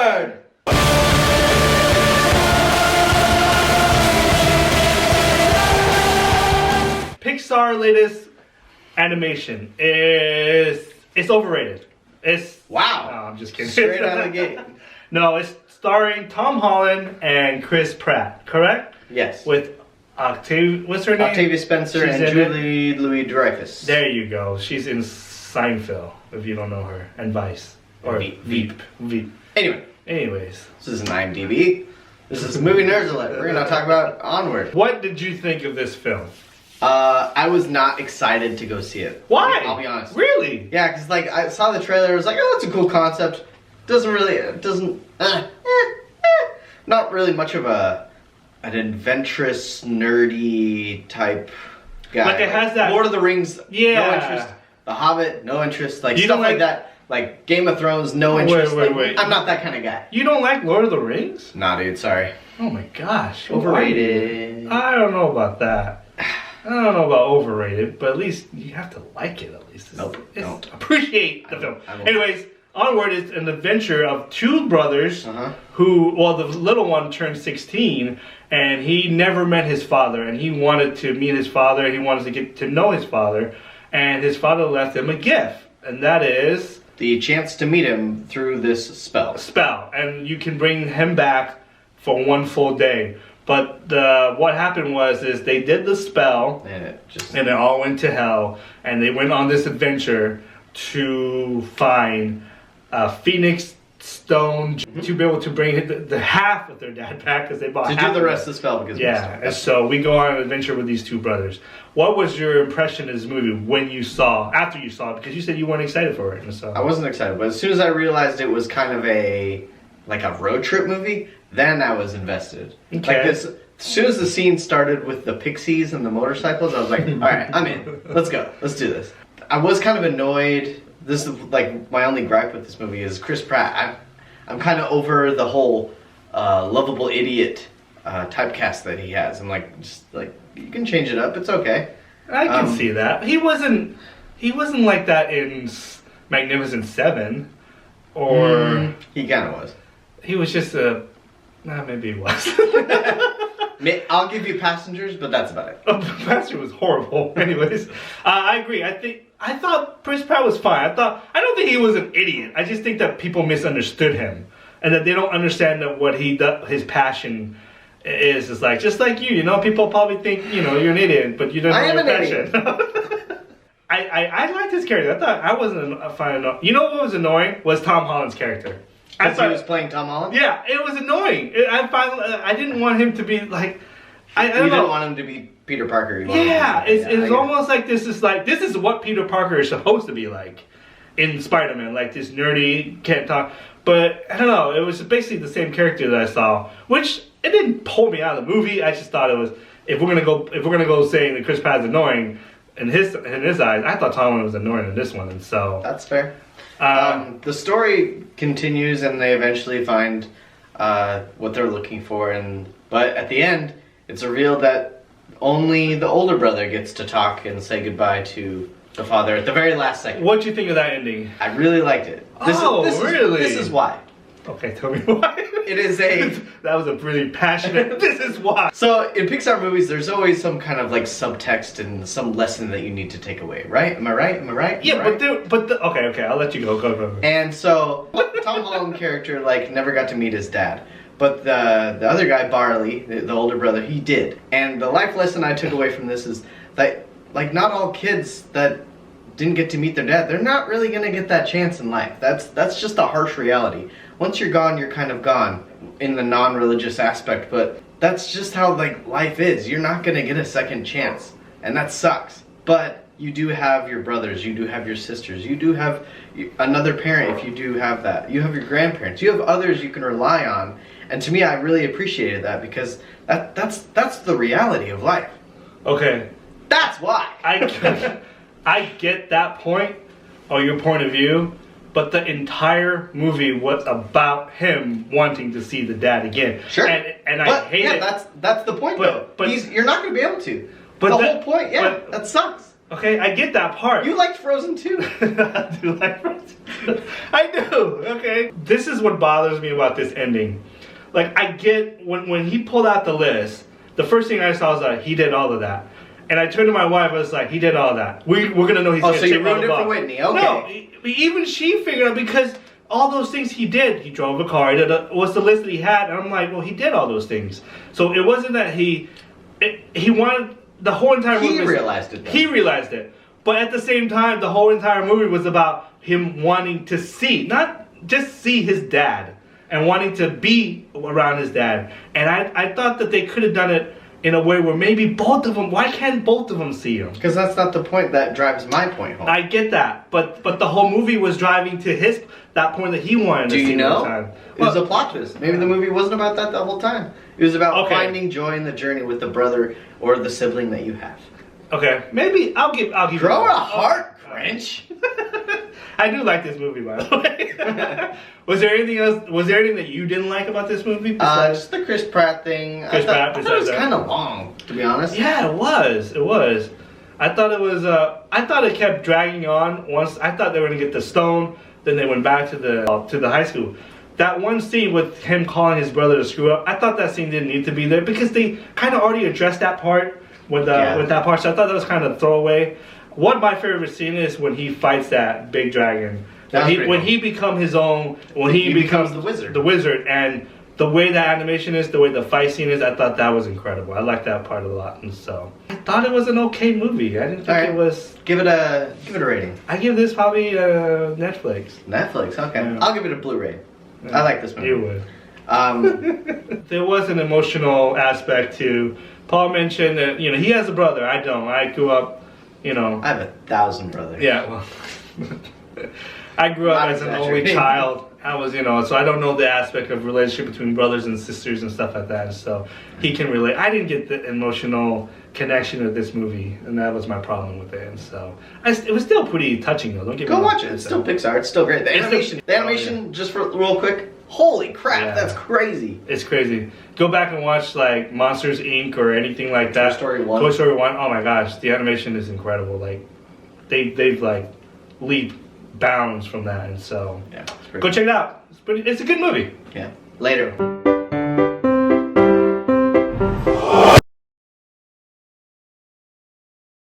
Onward! Pixar latest animation is overrated. It's Wow. No, I'm just kidding. Straight out of the gate. No, it's starring Tom Holland and Chris Pratt, correct? Yes. With what's her name? Octavia Spencer She's and in Julie Louis-Dreyfus. There you go. She's in Seinfeld, if you don't know her, and Vice. Or Veep. Veep. Anyway, Anyways. this is an IMDb. This is Movie Nerds Alert. We're gonna talk about Onward. What did you think of this film? I was not excited to go see it. Why? I'll be honest. Really? Yeah, because like I saw the trailer, I was like, oh, that's a cool concept. Not really much of an adventurous, nerdy type guy. Like it has that Lord of the Rings, Yeah. no interest. The Hobbit, no interest. Like You stuff don't like like- that. Like Game of Thrones, no interest. Wait, Like, wait. I'm not that kind of guy. You don't like Lord of the Rings? Nah, dude, sorry. Oh my gosh. who are Overrated. you? I don't know about that. I don't know about overrated, but at least you have to like it at least. Nope, don't. Appreciate the film. I won't. Anyways, Onward is an adventure of two brothers Uh-huh. who, well, the little one turned 16 and he never met his father and he wanted to meet his father. He wanted to get to know his father and his father left him a gift, and that is The chance to meet him through this spell. a spell, and you can bring him back for one full day. But what happened is they did the spell, And it just... and they all went to hell, and they went on this adventure to find a Phoenix Stone to be able to bring the half of their dad back because they bought To half do the of rest it. of the spell because Yeah, and so we go on an adventure with these two brothers. What was your impression of this movie after you saw it? Because you said you weren't excited for it. And so I wasn't excited, but as soon as I realized it was kind of a road trip movie, then I was invested. Okay. Like this, as soon as the scene started with the pixies and the motorcycles, I was like, all right, I'm in. Let's go. Let's do this. I was kind of annoyed. This is like my only gripe with this movie is Chris Pratt. I'm kind of over the whole lovable idiot typecast that he has. I'm like, just like, you can change it up. It's okay. I can see that. He wasn't like that in Magnificent Seven, or He kind of was. he was just maybe he was. I'll give you Passengers, but that's about it. Pastor was horrible. Anyways, I agree. I thought Chris Pratt was fine. I don't think he was an idiot. I just think that people misunderstood him, and that they don't understand that what his passion is like just like you. You know, people probably think you're an idiot, but you don't know your passion. I liked his character. I wasn't a fan of. You know what was annoying was Tom Holland's character. Because he was playing Tom Holland? Yeah, it was annoying. I didn't want him to be like. I don't know. You didn't want him to be Peter Parker. Yeah, it's almost like this is what Peter Parker is supposed to be like in Spider-Man, like this nerdy, can't talk. But I don't know, it was basically the same character that I saw, which it didn't pull me out of the movie. I just thought it was if we're gonna go saying that Chris Pratt's annoying in his eyes, I thought Tom Holland was annoying in this one, and so That's fair. The story continues, and they eventually find what they're looking for, but at the end, it's revealed that only the older brother gets to talk and say goodbye to the father at the very last second. What'd you think of that ending? I really liked it. Really? This is why. Okay, tell me why. It is a... That was a really passionate. This is why. So in Pixar movies, there's always some kind of like subtext and some lesson that you need to take away, right? Am I right? Yeah, okay, I'll let you go. Go. And so Tom Holland character like never got to meet his dad, but the other guy Barley, the older brother, he did. And the life lesson I took away from this is that like not all kids that didn't get to meet their dad, they're not really gonna get that chance in life. That's just a harsh reality. Once you're gone, you're kind of gone in the non-religious aspect, but that's just how like life is. You're not gonna get a second chance, and that sucks. But you do have your brothers, you do have your sisters, you do have another parent if you do have that. You have your grandparents, you have others you can rely on. And to me, I really appreciated that because that's the reality of life. Okay. That's why. I get that point, or your point of view, but the entire movie was about him wanting to see the dad again. Sure. And I hate it. That's the point though. But you're not going to be able to. But the whole point, that sucks. Okay, I get that part. You liked Frozen too. I do like Frozen. I do. Okay. This is what bothers me about this ending. Like, I get when he pulled out the list, the first thing I saw was like, he did all of that. And I turned to my wife, I was like, he did all that. We're going to know he's going to so you ruined it for Whitney. Okay. No, even she figured out, because all those things he did, he drove a car, what's the list that he had? And I'm like, well, he did all those things. So it wasn't that he wanted the whole entire movie. He realized it, though. He realized it. But at the same time, the whole entire movie was about him wanting to see, not just see his dad, and wanting to be around his dad. And I thought that they could have done it in a way where maybe both of them, why can't both of them see him? Because that's not the point that drives my point home. I get that, but the whole movie was driving to that point that he wanted to see. Do you know? All the time. It was a plot twist. Maybe the movie wasn't about that the whole time. It was about finding joy in the journey with the brother or the sibling that you have. Okay, maybe I'll give Grow a heart, Grinch. I do like this movie, by the way. Was there anything else? Was there anything that you didn't like about this movie? Just the Chris Pratt thing. I thought it was kind of long, to be honest. Yeah, it was. It was. I thought it was. I thought it kept dragging on. Once I thought they were gonna get the stone, then they went back to the high school. That one scene with him calling his brother to screw up, I thought that scene didn't need to be there because they kind of already addressed that part with that part. So I thought that was kind of throwaway. What my favorite scene is when he fights that big dragon. When he becomes his own, when he becomes the wizard. The wizard, and the way that animation is, the way the fight scene is, I thought that was incredible. I liked that part a lot, and so I thought it was an okay movie. I didn't think it was. Give it a rating. I give this probably Netflix. Netflix, okay. Yeah. I'll give it a Blu-ray. Yeah. I like this movie. You would. There was an emotional aspect to. Paul mentioned that he has a brother. I don't. I grew up. I have 1,000 brothers. Yeah, well, I grew up as an only child. I was, so I don't know the aspect of relationship between brothers and sisters and stuff like that. So he can relate. I didn't get the emotional connection with this movie, and that was my problem with it. And so it was still pretty touching, though. Don't get me wrong. Go watch it. It's still Pixar. It's still great. The animation, just for real quick. Holy crap, that's crazy. It's crazy. Go back and watch like Monsters Inc. or anything like that. Toy Story 1. Oh my gosh, the animation is incredible. Like they've like leaped bounds from that, and so yeah, go check it out. It's a good movie. Yeah. Later.